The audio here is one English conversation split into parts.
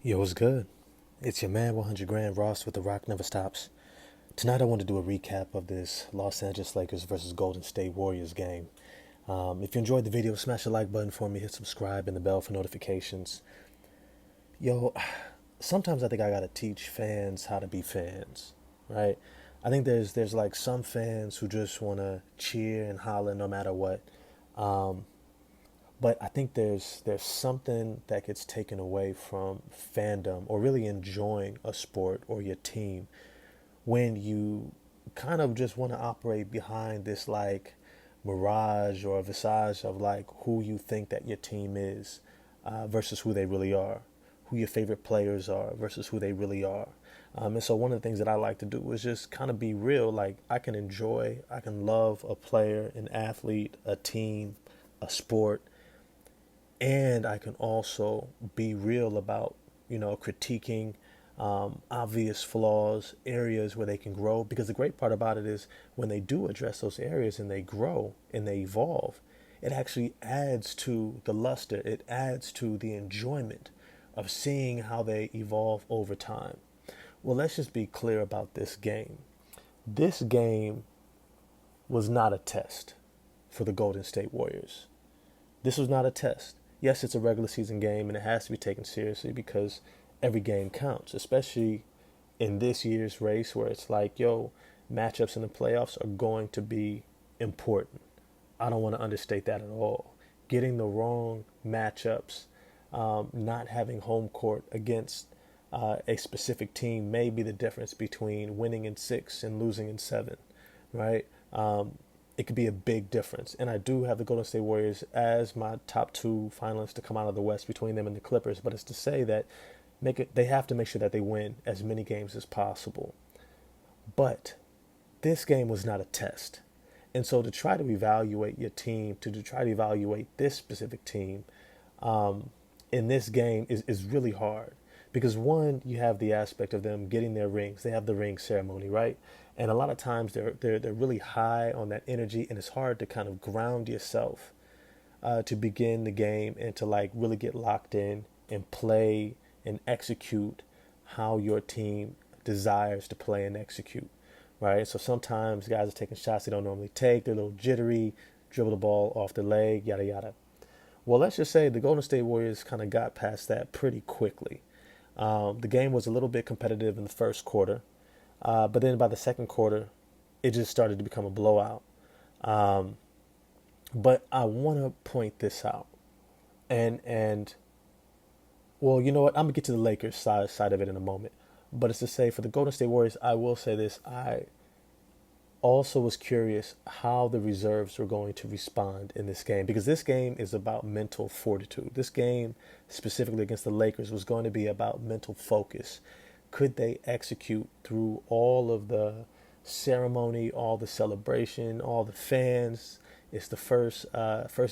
Yo, what's good? It's your man 100 Grand Ross with The Rock Never Stops. Tonight I want to do a recap of this Los Angeles Lakers versus Golden State Warriors game. If you enjoyed the video, smash the like button for me, hit subscribe and the bell for notifications. Yo, sometimes I think I gotta teach fans how to be fans, right? I think there's like some fans who just wanna cheer and holler no matter what. Um, but I think there's something that gets taken away from fandom or really enjoying a sport or your team when you kind of just want to operate behind this like mirage or visage of like who you think that your team is versus who they really are, who your favorite players are versus who they really are. And so one of the things that I like to do is just kind of be real. Like I can love a player, an athlete, a team, a sport, and I can also be real about critiquing obvious flaws, areas where they can grow. Because the great part about it is when they do address those areas and they grow and they evolve, it actually adds to the luster. It adds to the enjoyment of seeing how they evolve over time. Well, let's just be clear about this game. This game was not a test for the Golden State Warriors. This was not a test. Yes, it's a regular season game and it has to be taken seriously because every game counts, especially in this year's race where it's like, yo, matchups in the playoffs are going to be important. I don't want to understate that at all. Getting the wrong matchups, not having home court against a specific team may be the difference between winning in six and losing in seven, right? It could be a big difference. And I do have the Golden State Warriors as my top two finalists to come out of the West between them and the Clippers. But it's to say that they have to make sure that they win as many games as possible. But this game was not a test. And so to try to evaluate your team, to try to evaluate this specific team in this game is really hard. Because one, you have the aspect of them getting their rings. They have the ring ceremony, right? And a lot of times they're really high on that energy, and it's hard to kind of ground yourself to begin the game and to like really get locked in and play and execute how your team desires to play and execute, right? So sometimes guys are taking shots they don't normally take. They're a little jittery, dribble the ball off the leg, yada yada. Well, let's just say the Golden State Warriors kind of got past that pretty quickly. The game was a little bit competitive in the first quarter, but then by the second quarter, it just started to become a blowout. Um, but I want to point this out, and well, you know what? I'm gonna get to the Lakers side of it in a moment. But it's to say for the Golden State Warriors, I will say this: I also was curious how the reserves were going to respond in this game because this game is about mental fortitude. This game, specifically against the Lakers, was going to be about mental focus. Could they execute through all of the ceremony, all the celebration, all the fans? It's the first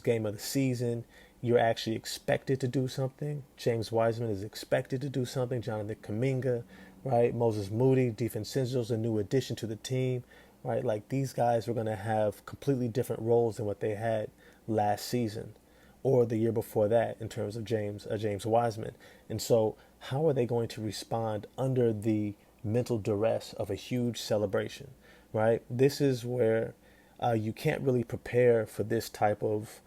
game of the season. You're actually expected to do something. James Wiseman is expected to do something. Jonathan Kuminga, right? Moses Moody, DiVincenzo's a new addition to the team, right? Like these guys were going to have completely different roles than what they had last season or the year before that in terms of James Wiseman. And so how are they going to respond under the mental duress of a huge celebration, right? This is where you can't really prepare for this type of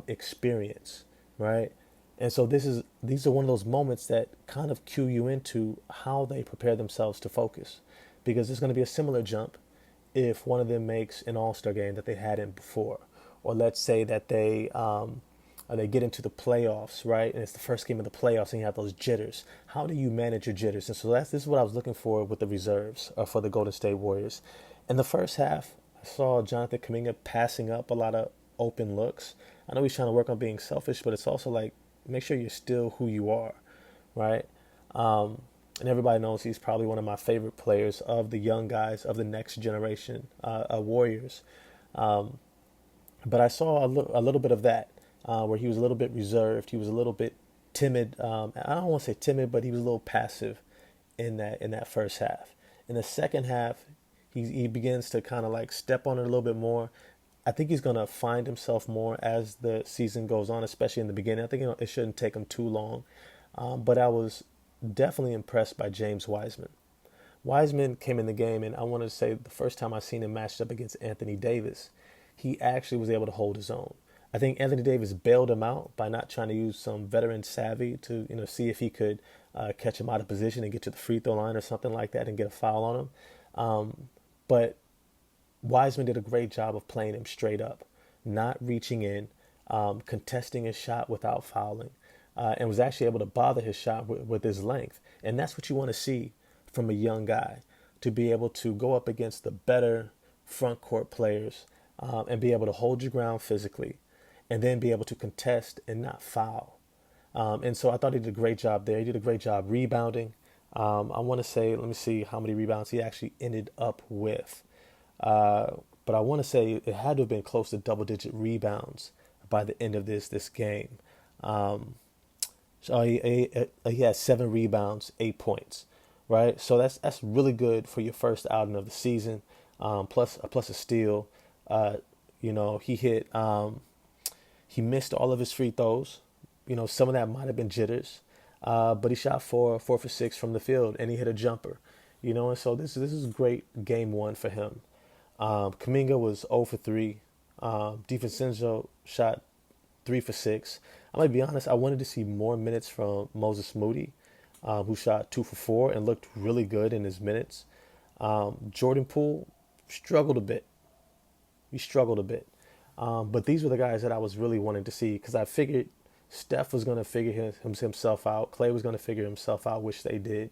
experience, right? And so these are one of those moments that kind of cue you into how they prepare themselves to focus, because it's going to be a similar jump if one of them makes an All-Star game that they hadn't before, or let's say that they get into the playoffs, right? And it's the first game of the playoffs, and you have those jitters. How do you manage your jitters? And so this is what I was looking for with the reserves for the Golden State Warriors. In the first half, I saw Jonathan Kuminga passing up a lot of open looks. I know he's trying to work on being selfish, but it's also like make sure you're still who you are, right? And everybody knows he's probably one of my favorite players of the young guys of the next generation Warriors. Um, but I saw a little bit of that where he was a little bit reserved. He was a little bit timid. I don't want to say timid, but he was a little passive in that first half. In the second half, he begins to kind of like step on it a little bit more. I think he's gonna find himself more as the season goes on, especially in the beginning. I think it shouldn't take him too long. But I was definitely impressed by James Wiseman. Wiseman came in the game, and I want to say the first time I seen him matched up against Anthony Davis, he actually was able to hold his own. I think Anthony Davis bailed him out by not trying to use some veteran savvy to see if he could catch him out of position and get to the free throw line or something like that and get a foul on him. But Wiseman did a great job of playing him straight up, not reaching in, contesting his shot without fouling, and was actually able to bother his shot with his length. And that's what you want to see from a young guy, to be able to go up against the better front court players and be able to hold your ground physically and then be able to contest and not foul. And so I thought he did a great job there. He did a great job rebounding. I want to say, let me see how many rebounds he actually ended up with. But I want to say it had to have been close to double-digit rebounds by the end of this game. So he had 7 rebounds, 8 points, right? So that's really good for your first outing of the season. Plus a steal. He missed all of his free throws. Some of that might have been jitters, but he shot 4 for 6 from the field, and he hit a jumper. And so this is great game one for him. Kuminga was 0 for 3. DiVincenzo shot 3 for 6. I'm going to be honest, I wanted to see more minutes from Moses Moody, who shot 2 for 4 and looked really good in his minutes. Jordan Poole struggled a bit. He struggled a bit. But these were the guys that I was really wanting to see, because I figured Steph was going to figure himself out. Clay was going to figure himself out, which they did.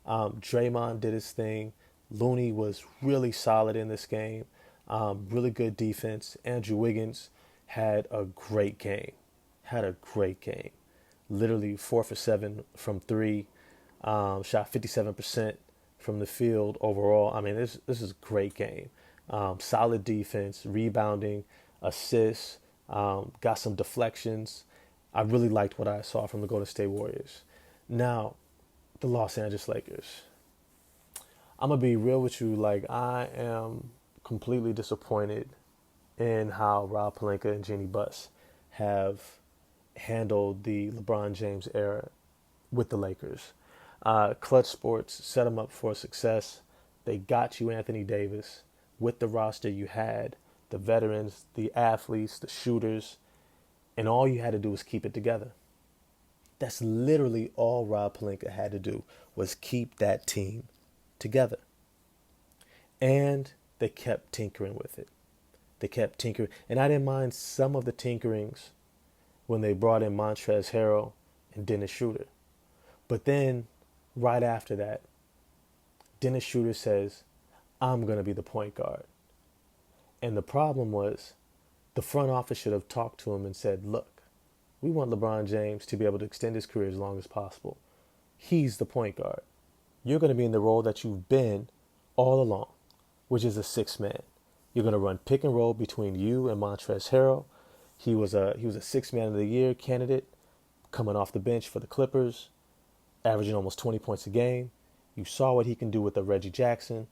Draymond did his thing. Looney was really solid in this game. Really good defense. Andrew Wiggins had a great game. Literally 4 for 7 from 3. Shot 57% from the field overall. I mean, this is a great game. Solid defense, rebounding, assists, got some deflections. I really liked what I saw from the Golden State Warriors. Now, the Los Angeles Lakers. I'm going to be real with you. Like, I am completely disappointed in how Rob Pelinka and Jeanie Buss have handled the LeBron James era with the Lakers. Clutch Sports set them up for success. They got you Anthony Davis with the roster you had, the veterans, the athletes, the shooters, and all you had to do was keep it together. That's literally all Rob Pelinka had to do, was keep that team together. And they kept tinkering with it. And I didn't mind some of the tinkerings when they brought in Montrezl Harrell and Dennis Schroeder. But then, right after that, Dennis Schroeder says, I'm going to be the point guard. And the problem was, the front office should have talked to him and said, look, we want LeBron James to be able to extend his career as long as possible. He's the point guard. You're going to be in the role that you've been all along, which is a 6-man. You're going to run pick and roll between you and Montrezl Harrell. He was a 6-man of the year candidate, coming off the bench for the Clippers, averaging almost 20 points a game. You saw what he can do with the Reggie Jackson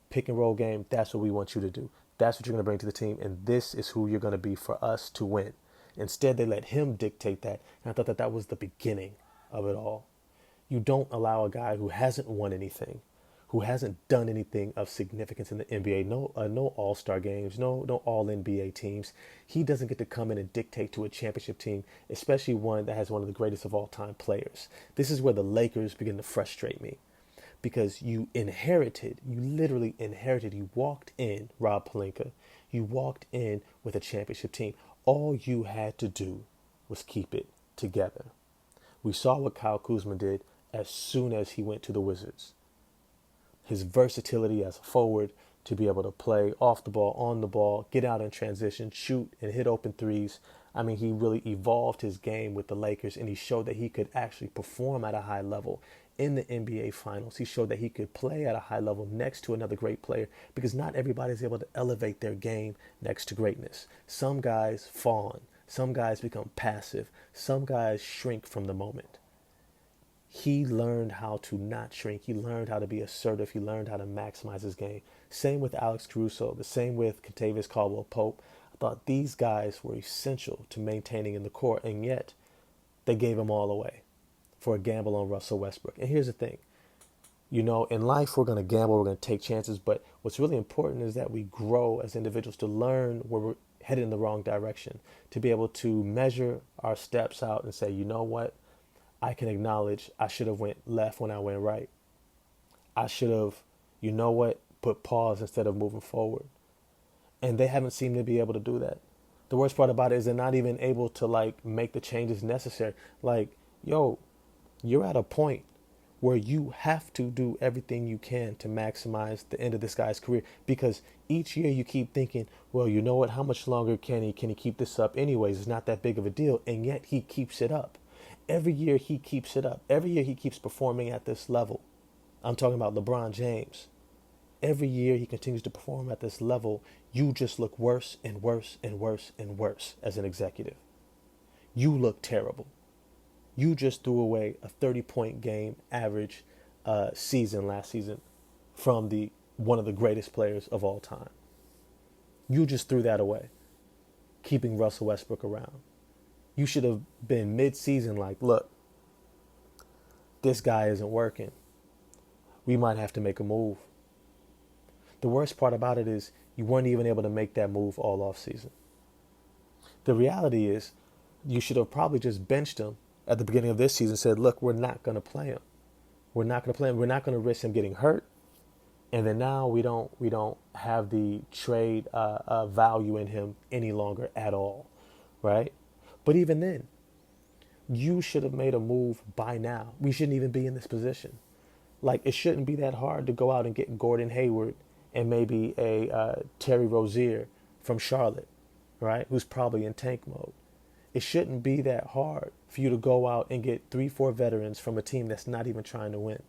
pick and roll game. That's what we want you to do. That's what you're going to bring to the team, and this is who you're going to be for us to win. Instead, they let him dictate that, and I thought that was the beginning of it all. You don't allow a guy who hasn't won anything, who hasn't done anything of significance in the NBA, no All-Star games, no All-NBA teams. He doesn't get to come in and dictate to a championship team, especially one that has one of the greatest of all-time players. This is where the Lakers begin to frustrate me, because you literally inherited, you walked in, Rob Pelinka, you walked in with a championship team. All you had to do was keep it together. We saw what Kyle Kuzma did as soon as he went to the Wizards. His versatility as a forward to be able to play off the ball, on the ball, get out in transition, shoot and hit open threes. I mean, he really evolved his game with the Lakers, and he showed that he could actually perform at a high level in the NBA Finals. He showed that he could play at a high level next to another great player, because not everybody is able to elevate their game next to greatness. Some guys fawn. Some guys become passive. Some guys shrink from the moment. He learned how to not shrink. He learned how to be assertive. He learned how to maximize his game. Same with Alex Caruso. The same with Kentavious Caldwell-Pope. I thought these guys were essential to maintaining in the court, and yet they gave them all away for a gamble on Russell Westbrook. And here's the thing. In life, we're going to gamble, we're going to take chances, but what's really important is that we grow as individuals to learn where we're headed in the wrong direction, to be able to measure our steps out and say, you know what, I can acknowledge I should have went left when I went right. I should have, put pause instead of moving forward. And they haven't seemed to be able to do that. The worst part about it is they're not even able to make the changes necessary. You're at a point where you have to do everything you can to maximize the end of this guy's career, because each year you keep thinking, well, you know what, how much longer can he keep this up anyways? It's not that big of a deal. And yet he keeps it up. Every year he keeps it up. Every year he keeps performing at this level. I'm talking about LeBron James. Every year he continues to perform at this level. You just look worse and worse and worse and worse as an executive. You look terrible. You just threw away a 30-point game average season last season from one of the greatest players of all time. You just threw that away, keeping Russell Westbrook around. You should have been mid-season look, this guy isn't working. We might have to make a move. The worst part about it is you weren't even able to make that move all off season. The reality is you should have probably just benched him at the beginning of this season, said, look, we're not going to play him. We're not going to play him. We're not going to risk him getting hurt. And then now we don't have the trade value in him any longer at all, right? But even then, you should have made a move by now. We shouldn't even be in this position. It shouldn't be that hard to go out and get Gordon Hayward and maybe a Terry Rozier from Charlotte, right? Who's probably in tank mode. It shouldn't be that hard for you to go out and get 3-4 veterans from a team that's not even trying to win,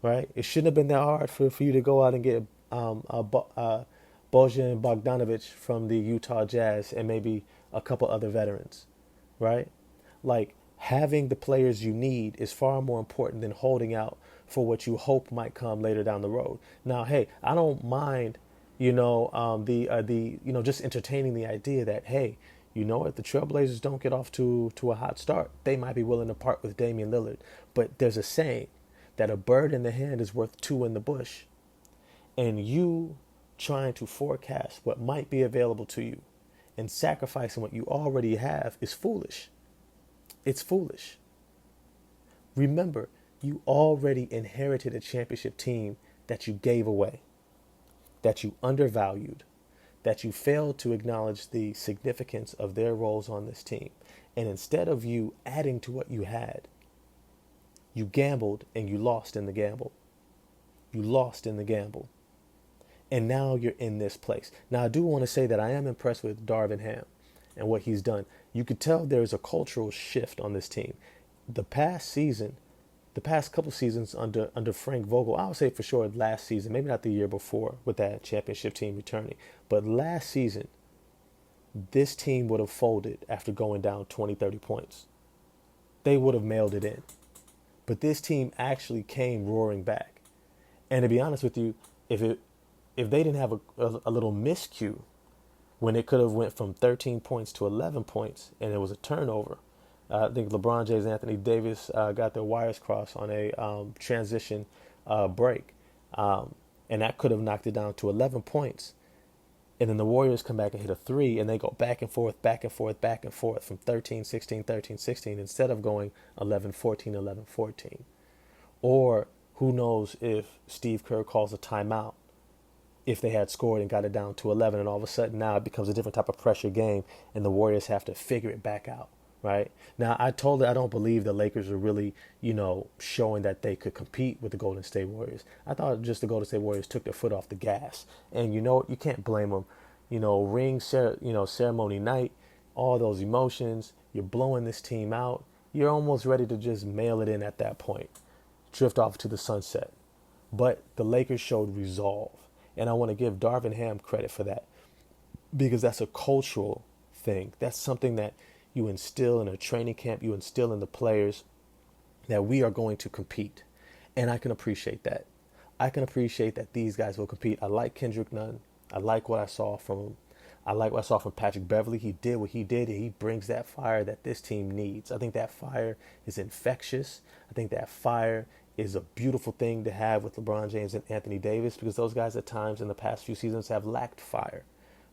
right? It shouldn't have been that hard for you to go out and get Bojan Bogdanovic from the Utah Jazz and maybe a couple other veterans, right? Having the players you need is far more important than holding out for what you hope might come later down the road. Now, hey, I don't mind, just entertaining the idea that, hey, if the Trailblazers don't get off to a hot start, they might be willing to part with Damian Lillard. But there's a saying that a bird in the hand is worth two in the bush. And you trying to forecast what might be available to you and sacrificing what you already have is foolish. It's foolish. Remember, you already inherited a championship team that you gave away, that you undervalued, that you failed to acknowledge the significance of their roles on this team. And instead of you adding to what you had, you gambled and you lost in the gamble. You lost in the gamble. And now you're in this place. Now, I do want to say that I am impressed with Darvin Ham and what he's done. You could tell there's a cultural shift on this team. The past couple seasons under Frank Vogel, I would say for sure last season, maybe not the year before with that championship team returning, but last season, this team would have folded after going down 20, 30 points. They would have mailed it in. But this team actually came roaring back. And to be honest with you, if they didn't have a little miscue when it could have went from 13 points to 11 points and it was a turnover, I think LeBron James and Anthony Davis got their wires crossed on a transition break. And that could have knocked it down to 11 points. And then the Warriors come back and hit a three, and they go back and forth, back and forth, back and forth from 13-16, 13-16, instead of going 11-14, 11-14. Or who knows if Steve Kerr calls a timeout if they had scored and got it down to 11, and all of a sudden now it becomes a different type of pressure game, and the Warriors have to figure it back out. Right now, I don't believe the Lakers are really, showing that they could compete with the Golden State Warriors. I thought just the Golden State Warriors took their foot off the gas, and you can't blame them. Ceremony night, all those emotions. You're blowing this team out. You're almost ready to just mail it in at that point, drift off to the sunset. But the Lakers showed resolve, and I want to give Darvin Ham credit for that, because that's a cultural thing. That's something that you instill in a training camp, you instill in the players that we are going to compete. And I can appreciate that. I can appreciate that these guys will compete. I like Kendrick Nunn. I like what I saw from him. I like what I saw from Patrick Beverly. He did what he did, and he brings that fire that this team needs. I think that fire is infectious. I think that fire is a beautiful thing to have with LeBron James and Anthony Davis, because those guys at times in the past few seasons have lacked fire,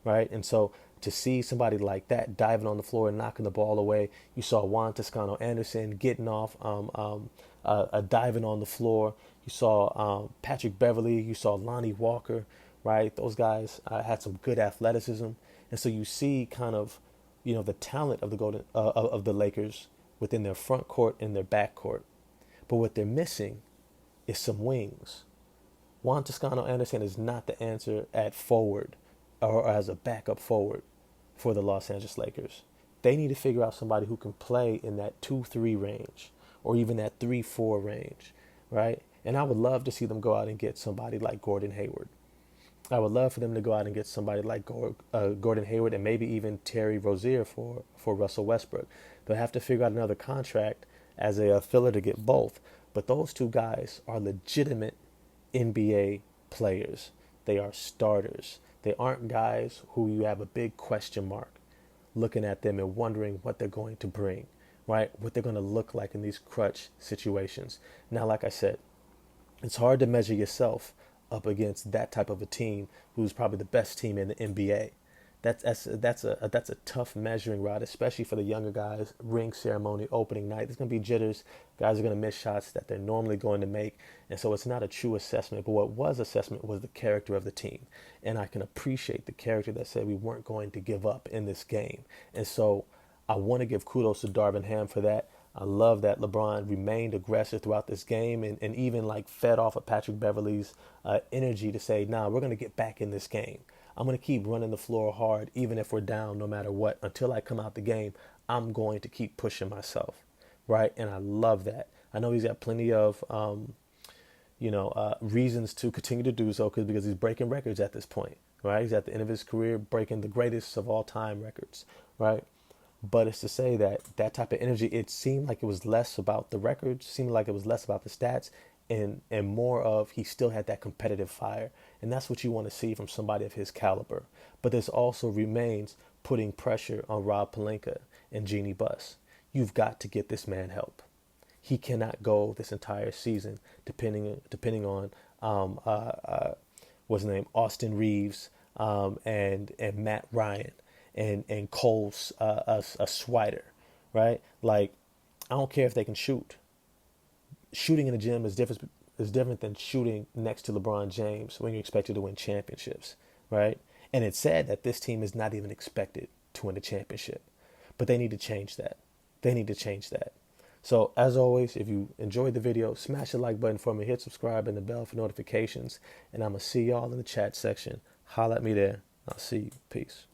right? And so to see somebody like that diving on the floor and knocking the ball away, you saw Juan Toscano Anderson getting off, diving on the floor. You saw Patrick Beverly. You saw Lonnie Walker, right? Those guys had some good athleticism, and so you see kind of, the talent of the of the Lakers within their front court and their back court. But what they're missing is some wings. Juan Toscano Anderson is not the answer at forward or as a backup forward for the Los Angeles Lakers. They need to figure out somebody who can play in that 2-3 range or even that 3-4 range, right? And I would love to see them go out and get somebody like Gordon Hayward. I would love for them to go out and get somebody like Gordon Hayward and maybe even Terry Rozier for Russell Westbrook. They'll have to figure out another contract as a filler to get both. But those two guys are legitimate NBA players. They are starters. They aren't guys who you have a big question mark looking at them and wondering what they're going to bring, right? What they're going to look like in these clutch situations. Now, like I said, it's hard to measure yourself up against that type of a team who's probably the best team in the NBA. That's a tough measuring rod, especially for the younger guys. Ring ceremony, opening night. There's going to be jitters. Guys are going to miss shots that they're normally going to make. And so it's not a true assessment. But what was assessment was the character of the team. And I can appreciate the character that said we weren't going to give up in this game. And so I want to give kudos to Darvin Ham for that. I love that LeBron remained aggressive throughout this game and even like fed off of Patrick Beverly's energy to say, nah, we're going to get back in this game. I'm going to keep running the floor hard, even if we're down, no matter what. Until I come out the game, I'm going to keep pushing myself, right? And I love that. I know he's got plenty of, reasons to continue to do so because he's breaking records at this point, right? He's at the end of his career breaking the greatest of all time records, right? But it's to say that that type of energy, it seemed like it was less about the records, seemed like it was less about the stats, and more of he still had that competitive fire. And that's what you want to see from somebody of his caliber. But this also remains putting pressure on Rob Pelinka and Jeanie Buss. You've got to get this man help. He cannot go this entire season depending on what's his name, Austin Reeves, and Matt Ryan and Cole Swider, right? Like, I don't care if they can shoot. Shooting in the gym is different than shooting next to LeBron James when you're expected to win championships, right? And it's sad that this team is not even expected to win a championship, but they need to change that. They need to change that. So as always, if you enjoyed the video, smash the like button for me, hit subscribe and the bell for notifications, and I'm going to see y'all in the chat section. Holla at me there. I'll see you. Peace.